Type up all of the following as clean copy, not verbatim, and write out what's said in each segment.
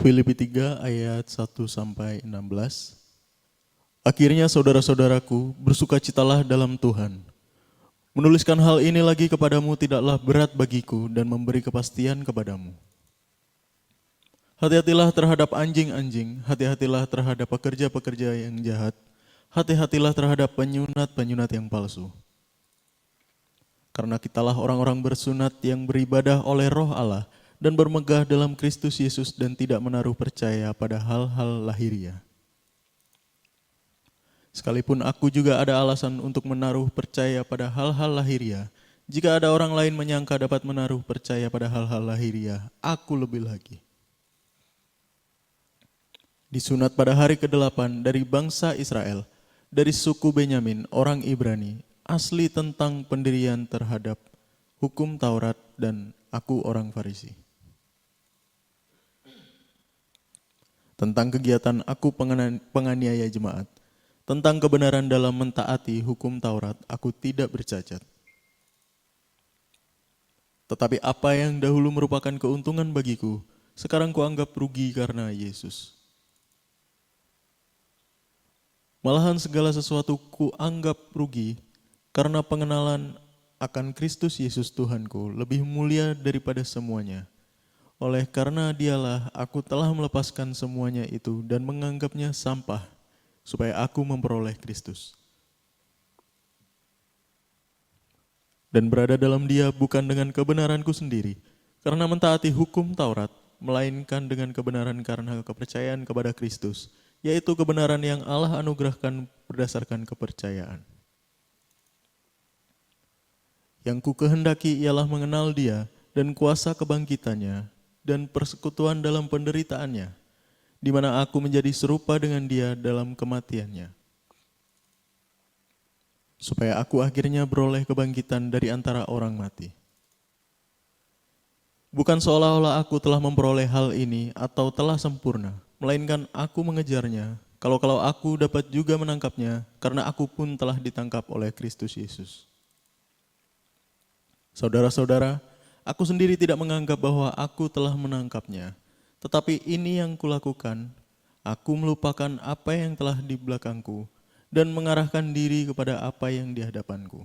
Filipi 3 ayat 1-16. Akhirnya saudara-saudaraku, bersukacitalah dalam Tuhan. Menuliskan hal ini lagi kepadamu tidaklah berat bagiku dan memberi kepastian kepadamu. Hati-hatilah terhadap anjing-anjing, hati-hatilah terhadap pekerja-pekerja yang jahat, hati-hatilah terhadap penyunat-penyunat yang palsu. Karena kitalah orang-orang bersunat yang beribadah oleh Roh Allah dan bermegah dalam Kristus Yesus dan tidak menaruh percaya pada hal-hal lahiriah. Sekalipun aku juga ada alasan untuk menaruh percaya pada hal-hal lahiriah, jika ada orang lain menyangka dapat menaruh percaya pada hal-hal lahiriah, aku lebih lagi. Disunat pada hari ke-8 dari bangsa Israel, dari suku Benyamin, orang Ibrani, asli tentang pendirian terhadap hukum Taurat, dan aku orang Farisi. Tentang kegiatan aku penganiaya jemaat, tentang kebenaran dalam mentaati hukum Taurat, aku tidak bercacat. Tetapi apa yang dahulu merupakan keuntungan bagiku, sekarang kuanggap rugi karena Yesus. Malahan segala sesuatu kuanggap rugi karena pengenalan akan Kristus Yesus Tuhanku lebih mulia daripada semuanya. Oleh karena dialah aku telah melepaskan semuanya itu dan menganggapnya sampah supaya aku memperoleh Kristus. Dan berada dalam dia bukan dengan kebenaranku sendiri, karena mentaati hukum Taurat, melainkan dengan kebenaran karena kepercayaan kepada Kristus, yaitu kebenaran yang Allah anugerahkan berdasarkan kepercayaan. Yang ku kehendaki ialah mengenal dia dan kuasa kebangkitannya dan persekutuan dalam penderitaannya, di mana aku menjadi serupa dengan dia dalam kematiannya, supaya aku akhirnya beroleh kebangkitan dari antara orang mati. Bukan seolah-olah aku telah memperoleh hal ini atau telah sempurna, melainkan aku mengejarnya, kalau aku dapat juga menangkapnya, karena aku pun telah ditangkap oleh Kristus Yesus. Saudara-saudara, aku sendiri tidak menganggap bahwa aku telah menangkapnya, tetapi ini yang kulakukan, aku melupakan apa yang telah di belakangku, dan mengarahkan diri kepada apa yang di hadapanku.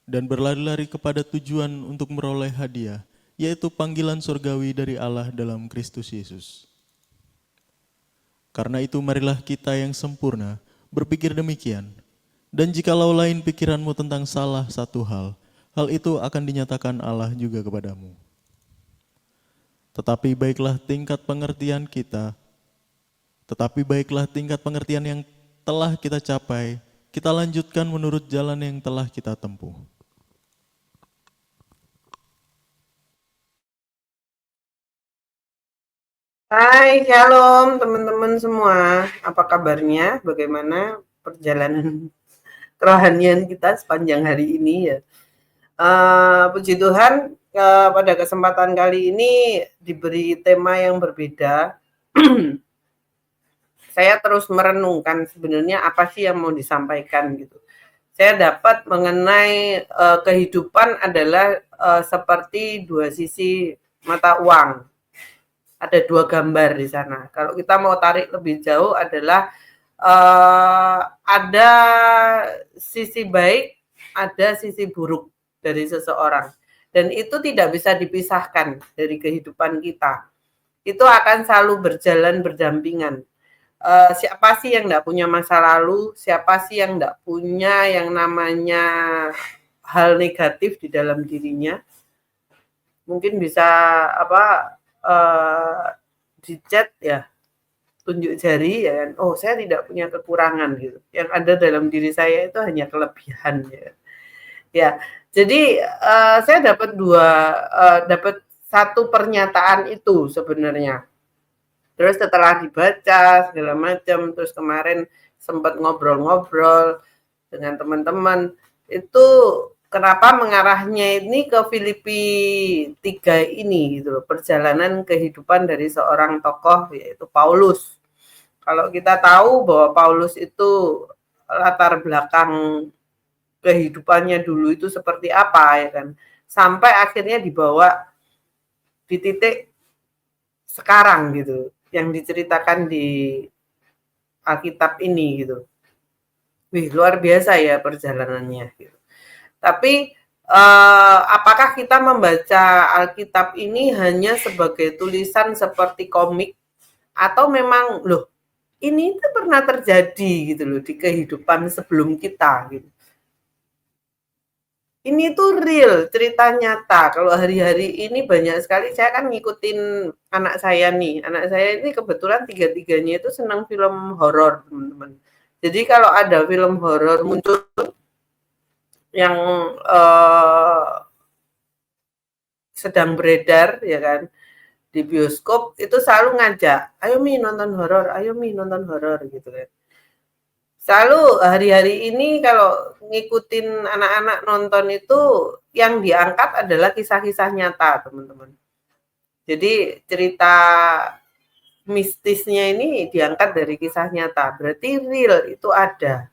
Dan berlari-lari kepada tujuan untuk meroleh hadiah, yaitu panggilan surgawi dari Allah dalam Kristus Yesus. Karena itu marilah kita yang sempurna berpikir demikian, dan jikalau lain pikiranmu tentang salah satu hal itu akan dinyatakan Allah juga kepadamu. Tetapi baiklah tingkat pengertian yang telah kita capai, kita lanjutkan menurut jalan yang telah kita tempuh. Hai, shalom teman-teman semua. Apa kabarnya? Bagaimana perjalanan kerohanian kita sepanjang hari ini ya? Puji Tuhan, pada kesempatan kali ini diberi tema yang berbeda. Saya terus merenungkan sebenarnya apa sih yang mau disampaikan gitu. Saya dapat mengenai kehidupan adalah seperti dua sisi mata uang. Ada dua gambar di sana. Kalau kita mau tarik lebih jauh adalah ada sisi baik, ada sisi buruk dari seseorang. Dan itu tidak bisa dipisahkan dari kehidupan kita. Itu akan selalu berjalan berdampingan. Siapa sih yang nggak punya masa lalu? Siapa sih yang nggak punya yang namanya hal negatif di dalam dirinya? Mungkin bisa di chat ya, tunjuk jari ya kan, oh saya tidak punya kekurangan gitu, yang ada dalam diri saya itu hanya kelebihan ya. Jadi saya dapat satu pernyataan itu sebenarnya. Terus setelah dibaca segala macam, terus kemarin sempat ngobrol-ngobrol dengan teman-teman, itu kenapa mengarahnya ini ke Filipi 3 ini gitu loh, perjalanan kehidupan dari seorang tokoh yaitu Paulus. Kalau kita tahu bahwa Paulus itu latar belakang kehidupannya dulu itu seperti apa ya kan, sampai akhirnya dibawa di titik sekarang gitu, yang diceritakan di Alkitab ini gitu. Wih, luar biasa ya perjalanannya gitu. Tapi apakah kita membaca Alkitab ini hanya sebagai tulisan seperti komik atau memang loh ini tuh pernah terjadi gitu loh di kehidupan sebelum kita gitu. Ini tuh real, cerita nyata. Kalau hari-hari ini banyak sekali, saya kan ngikutin anak saya nih. Anak saya ini kebetulan tiga-tiganya itu senang film horor, teman-teman. Jadi kalau ada film horor muncul yang sedang beredar, ya kan, di bioskop, itu selalu ngajak, ayo Mi nonton horor, ayo Mi nonton horor gitu kan. Selalu hari-hari ini kalau ngikutin anak-anak nonton itu yang diangkat adalah kisah-kisah nyata, teman-teman. Jadi cerita mistisnya ini diangkat dari kisah nyata, berarti real itu ada.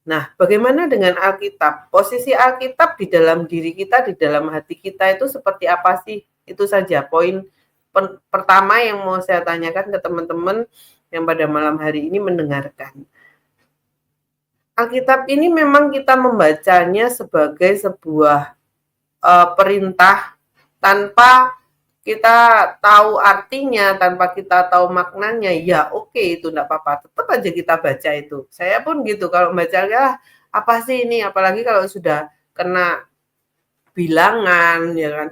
Nah, bagaimana dengan Alkitab? Posisi Alkitab di dalam diri kita, di dalam hati kita itu seperti apa sih? Itu saja poin pertama yang mau saya tanyakan ke teman-teman yang pada malam hari ini mendengarkan. Alkitab ini memang kita membacanya sebagai sebuah perintah tanpa kita tahu artinya, tanpa kita tahu maknanya, ya oke itu enggak apa-apa, tetap aja kita baca itu. Saya pun gitu kalau baca ya apa sih ini, apalagi kalau sudah kena bilangan ya kan.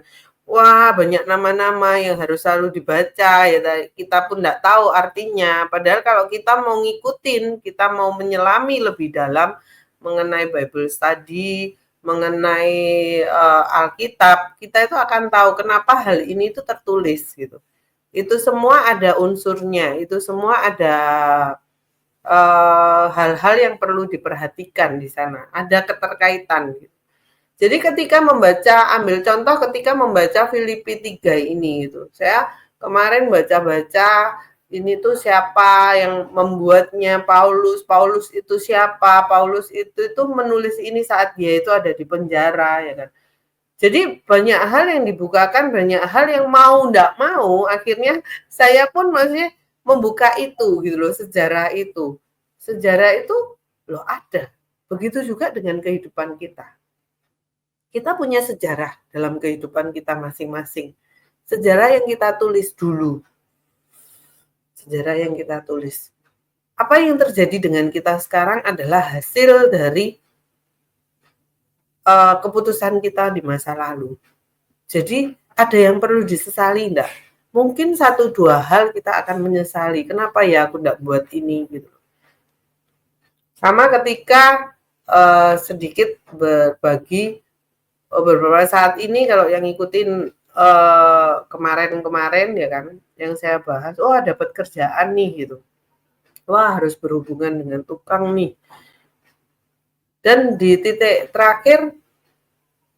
Wah, banyak nama-nama yang harus selalu dibaca ya kita pun enggak tahu artinya. Padahal kalau kita mau ngikutin, kita mau menyelami lebih dalam mengenai Bible study, mengenai Alkitab, kita itu akan tahu kenapa hal ini itu tertulis gitu. Itu semua ada unsurnya, itu semua ada hal-hal yang perlu diperhatikan di sana, ada keterkaitan gitu. Jadi ketika membaca, ambil contoh ketika membaca Filipi 3 ini gitu. Saya kemarin baca-baca ini tuh siapa yang membuatnya Paulus, Paulus itu siapa, Paulus itu menulis ini saat dia itu ada di penjara ya kan. Jadi banyak hal yang dibukakan, banyak hal yang mau ndak mau akhirnya saya pun masih membuka itu gitu loh, sejarah itu. Sejarah itu loh ada. Begitu juga dengan kehidupan kita. Kita punya sejarah dalam kehidupan kita masing-masing. Sejarah yang kita tulis dulu. Sejarah yang kita tulis. Apa yang terjadi dengan kita sekarang adalah hasil dari keputusan kita di masa lalu. Jadi ada yang perlu disesali enggak? Mungkin 1-2 hal kita akan menyesali. Kenapa ya aku enggak buat ini gitu. Sama ketika sedikit berbagi beberapa saat ini kalau yang ngikutin kemarin-kemarin ya kan yang saya bahas, oh dapat kerjaan nih gitu. Wah, harus berhubungan dengan tukang nih. Dan di titik terakhir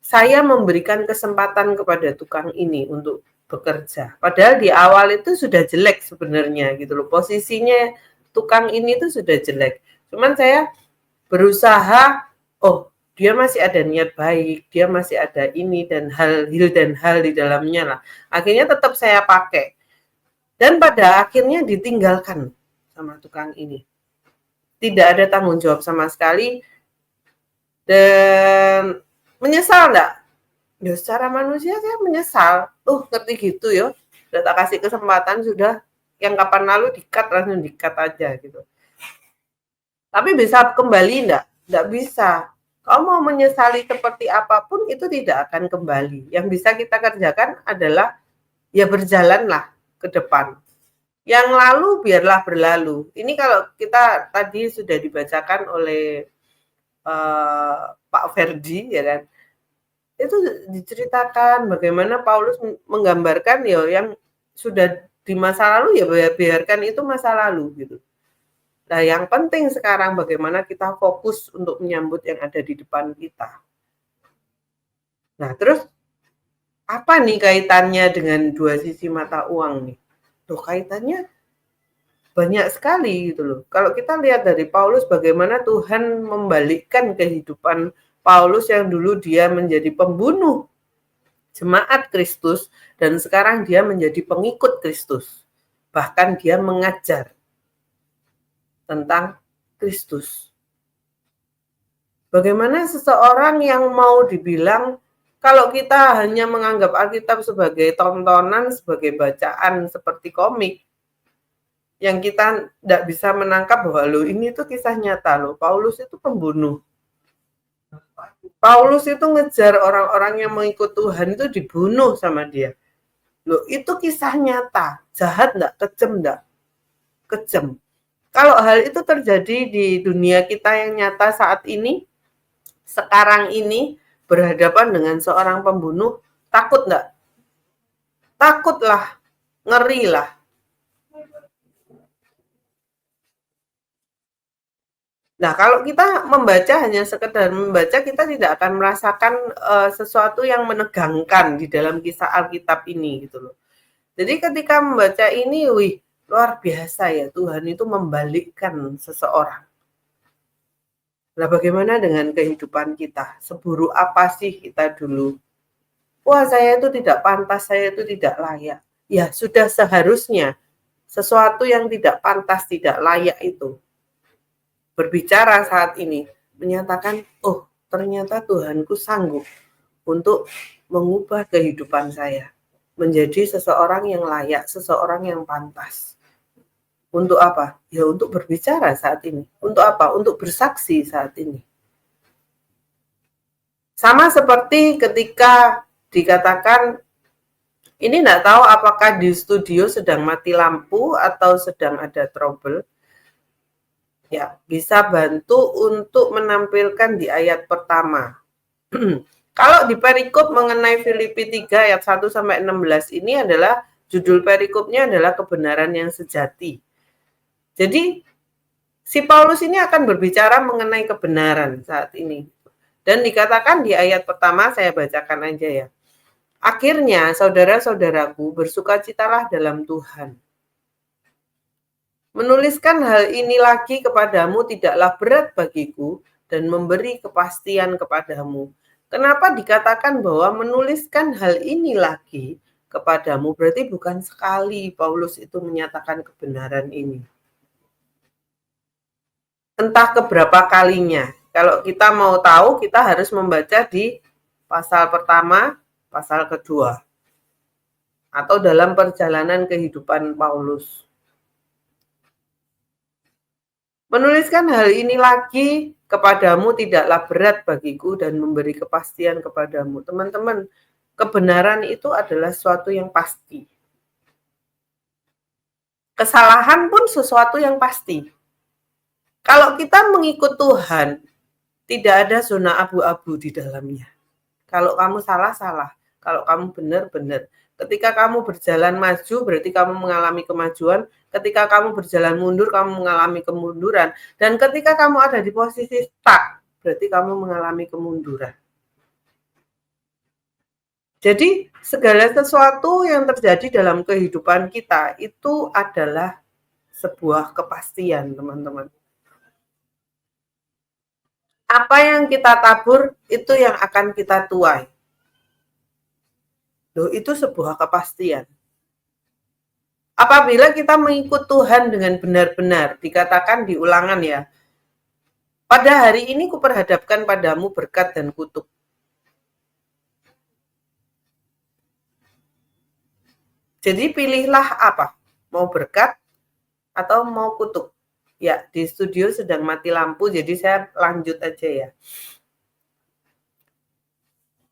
saya memberikan kesempatan kepada tukang ini untuk bekerja. Padahal di awal itu sudah jelek sebenarnya gitu loh. Posisinya tukang ini tuh sudah jelek. Cuman saya berusaha, oh dia masih ada niat baik, dia masih ada ini dan hal di dalamnya lah. Akhirnya tetap saya pakai. Dan pada akhirnya ditinggalkan sama tukang ini. Tidak ada tanggung jawab sama sekali. Dan menyesal enggak? Ya secara manusia saya menyesal. Ngerti gitu ya. Udah tak kasih kesempatan sudah yang kapan lalu di-cut langsung di-cut aja gitu. Tapi bisa kembali enggak? Enggak bisa. Kau mau menyesali seperti apapun itu tidak akan kembali. Yang bisa kita kerjakan adalah ya berjalanlah ke depan. Yang lalu biarlah berlalu. Ini kalau kita tadi sudah dibacakan oleh Pak Ferdi ya kan. Itu diceritakan bagaimana Paulus menggambarkan ya yang sudah di masa lalu ya biarkan itu masa lalu gitu. Nah, yang penting sekarang bagaimana kita fokus untuk menyambut yang ada di depan kita. Nah, terus apa nih kaitannya dengan dua sisi mata uang nih? Tuh kaitannya banyak sekali gitu loh. Kalau kita lihat dari Paulus bagaimana Tuhan membalikkan kehidupan Paulus yang dulu dia menjadi pembunuh jemaat Kristus, dan sekarang dia menjadi pengikut Kristus. Bahkan dia mengajar tentang Kristus. Bagaimana seseorang yang mau dibilang kalau kita hanya menganggap Alkitab sebagai tontonan, sebagai bacaan seperti komik, yang kita tidak bisa menangkap bahwa loh ini tuh kisah nyata loh, Paulus itu pembunuh. Paulus itu ngejar orang-orang yang mengikut Tuhan itu dibunuh sama dia. Loh itu kisah nyata, jahat enggak, kejam enggak? Kejam. Kalau hal itu terjadi di dunia kita yang nyata saat ini, sekarang ini, berhadapan dengan seorang pembunuh, takut enggak? Takutlah, ngerilah. Nah, kalau kita membaca hanya sekedar membaca, kita tidak akan merasakan sesuatu yang menegangkan di dalam kisah Alkitab ini gitu loh. Jadi ketika membaca ini, wih, luar biasa ya, Tuhan itu membalikkan seseorang. Nah, bagaimana dengan kehidupan kita? Seburuk apa sih kita dulu? Wah, saya itu tidak pantas, saya itu tidak layak. Ya, sudah seharusnya sesuatu yang tidak pantas, tidak layak itu berbicara saat ini, menyatakan, oh ternyata Tuhanku sanggup untuk mengubah kehidupan saya menjadi seseorang yang layak, seseorang yang pantas. Untuk apa? Ya untuk berbicara saat ini. Untuk apa? Untuk bersaksi saat ini. Sama seperti ketika dikatakan, ini enggak tahu apakah di studio sedang mati lampu atau sedang ada trouble. Ya, bisa bantu untuk menampilkan di ayat pertama. Kalau di perikop mengenai Filipi 3 ayat 1 sampai 16 ini adalah judul perikopnya adalah kebenaran yang sejati. Jadi si Paulus ini akan berbicara mengenai kebenaran saat ini. Dan dikatakan di ayat pertama, saya bacakan aja ya. Akhirnya saudara-saudaraku bersukacitalah dalam Tuhan. Menuliskan hal ini lagi kepadamu tidaklah berat bagiku dan memberi kepastian kepadamu. Kenapa dikatakan bahwa menuliskan hal ini lagi kepadamu? Berarti bukan sekali Paulus itu menyatakan kebenaran ini. Entah keberapa kalinya. Kalau kita mau tahu, kita harus membaca di pasal pertama, pasal kedua. Atau dalam perjalanan kehidupan Paulus. Menuliskan hal ini lagi kepadamu tidaklah berat bagiku dan memberi kepastian kepadamu. Teman-teman, kebenaran itu adalah sesuatu yang pasti. Kesalahan pun sesuatu yang pasti. Kalau kita mengikut Tuhan, tidak ada zona abu-abu di dalamnya. Kalau kamu salah, salah. Kalau kamu benar, benar. Ketika kamu berjalan maju, berarti kamu mengalami kemajuan. Ketika kamu berjalan mundur, kamu mengalami kemunduran. Dan ketika kamu ada di posisi stuck, berarti kamu mengalami kemunduran. Jadi, segala sesuatu yang terjadi dalam kehidupan kita itu adalah sebuah kepastian, teman-teman. Apa yang kita tabur, itu yang akan kita tuai. Loh, itu sebuah kepastian. Apabila kita mengikut Tuhan dengan benar-benar, dikatakan di Ulangan ya, pada hari ini kuperhadapkan padamu berkat dan kutuk. Jadi pilihlah apa? Mau berkat atau mau kutuk? Ya, di studio sedang mati lampu, jadi saya lanjut aja ya.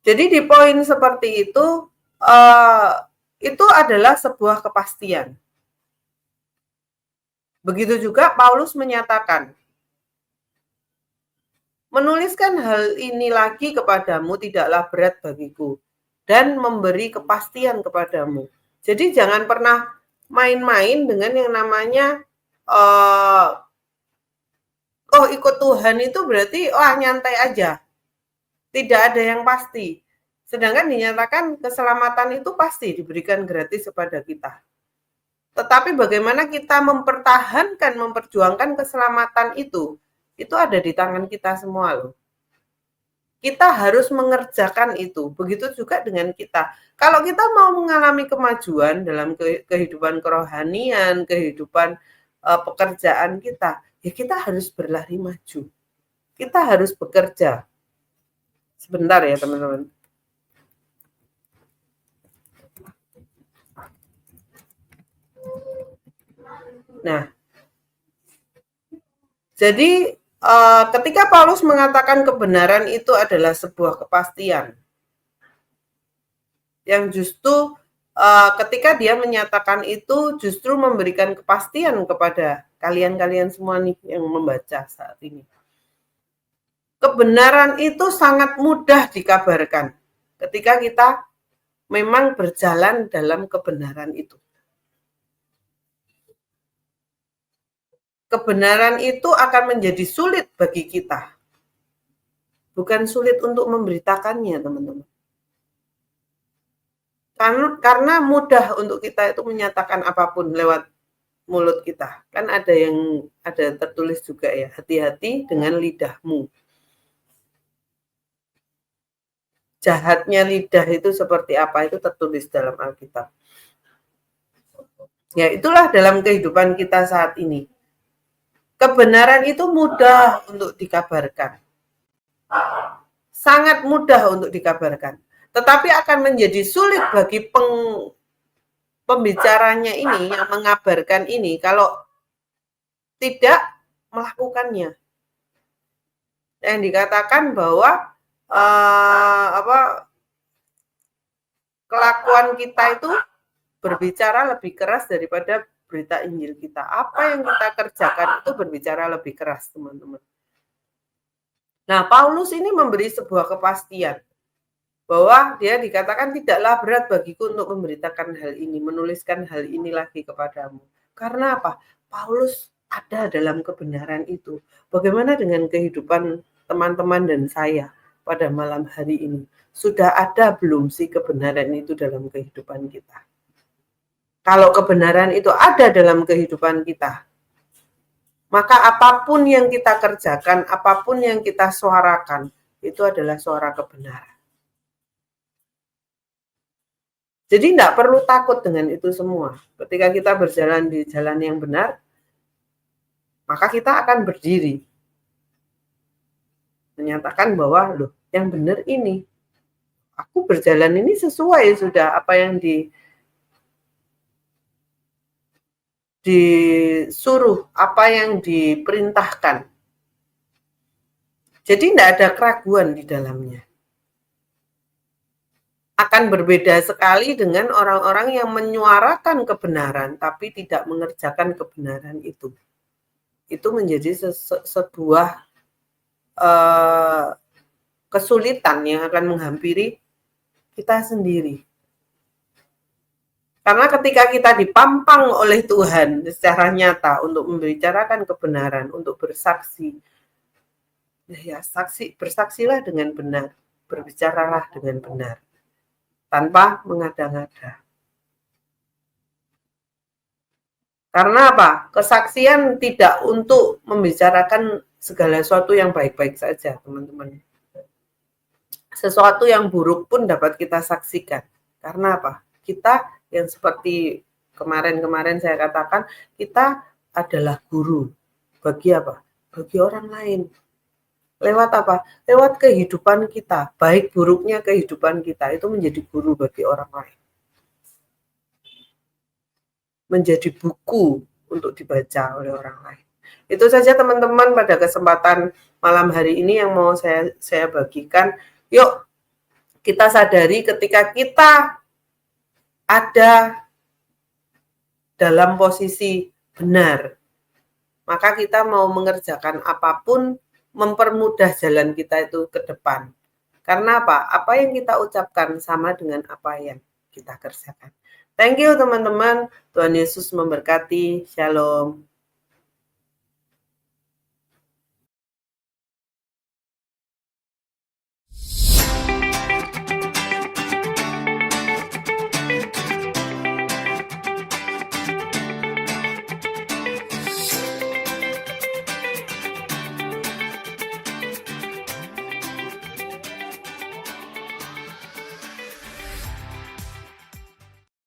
Jadi di poin seperti itu adalah sebuah kepastian. Begitu juga Paulus menyatakan, menuliskan hal ini lagi kepadamu tidaklah berat bagiku dan memberi kepastian kepadamu. Jadi jangan pernah main-main dengan yang namanya ikut Tuhan itu berarti nyantai aja. Tidak ada yang pasti. Sedangkan dinyatakan keselamatan itu pasti diberikan gratis kepada kita. Tetapi bagaimana kita mempertahankan, memperjuangkan keselamatan itu ada di tangan kita semua loh. Kita harus mengerjakan itu. Begitu juga dengan kita. Kalau kita mau mengalami kemajuan dalam kehidupan kerohanian, kehidupan pekerjaan kita, ya kita harus berlari maju. Kita harus bekerja. Sebentar ya teman-teman. Nah, jadi ketika Paulus mengatakan kebenaran itu adalah sebuah kepastian, yang justru ketika dia menyatakan itu justru memberikan kepastian kepada kalian-kalian semua nih yang membaca saat ini. Kebenaran itu sangat mudah dikabarkan ketika kita memang berjalan dalam kebenaran itu. Kebenaran itu akan menjadi sulit bagi kita. Bukan sulit untuk memberitakannya, teman-teman. Karena mudah untuk kita itu menyatakan apapun lewat mulut kita. Kan ada tertulis juga ya, hati-hati dengan lidahmu. Jahatnya lidah itu seperti apa, itu tertulis dalam Alkitab. Ya, itulah dalam kehidupan kita saat ini. Kebenaran itu mudah untuk dikabarkan. Sangat mudah untuk dikabarkan. Tetapi akan menjadi sulit bagi pembicaranya ini, yang mengabarkan ini, kalau tidak melakukannya. Yang dikatakan bahwa kelakuan kita itu berbicara lebih keras daripada berita Injil kita. Apa yang kita kerjakan itu berbicara lebih keras, teman-teman. Nah, Paulus ini memberi sebuah kepastian bahwa dia dikatakan tidaklah berat bagiku untuk memberitakan hal ini, menuliskan hal ini lagi kepadamu. Karena apa? Paulus ada dalam kebenaran itu. Bagaimana dengan kehidupan teman-teman dan saya pada malam hari ini? Sudah ada belum sih kebenaran itu dalam kehidupan kita? Kalau kebenaran itu ada dalam kehidupan kita, maka apapun yang kita kerjakan, apapun yang kita suarakan, itu adalah suara kebenaran. Jadi tidak perlu takut dengan itu semua. Ketika kita berjalan di jalan yang benar, maka kita akan berdiri. Menyatakan bahwa, loh, yang benar ini. Aku berjalan ini sesuai sudah apa yang disuruh, apa yang diperintahkan. Jadi tidak ada keraguan di dalamnya. Akan berbeda sekali dengan orang-orang yang menyuarakan kebenaran tapi tidak mengerjakan kebenaran itu. Itu menjadi sebuah kesulitan yang akan menghampiri kita sendiri. Karena ketika kita dipampang oleh Tuhan secara nyata untuk membicarakan kebenaran, untuk bersaksi, ya bersaksilah dengan benar, berbicaralah dengan benar, tanpa mengada-ngada. Karena apa? Kesaksian tidak untuk membicarakan segala sesuatu yang baik-baik saja, teman-teman. Sesuatu yang buruk pun dapat kita saksikan. Karena apa? Kita yang seperti kemarin-kemarin saya katakan, kita adalah guru. Bagi apa? Bagi orang lain. Lewat apa? Lewat kehidupan kita. Baik buruknya kehidupan kita itu menjadi guru bagi orang lain. Menjadi buku untuk dibaca oleh orang lain. Itu saja teman-teman pada kesempatan malam hari ini yang mau saya bagikan. Yuk kita sadari ketika kita ada dalam posisi benar, maka kita mau mengerjakan apapun, mempermudah jalan kita itu ke depan. Karena apa? Apa yang kita ucapkan sama dengan apa yang kita kerjakan. Thank you teman-teman. Tuhan Yesus memberkati. Shalom.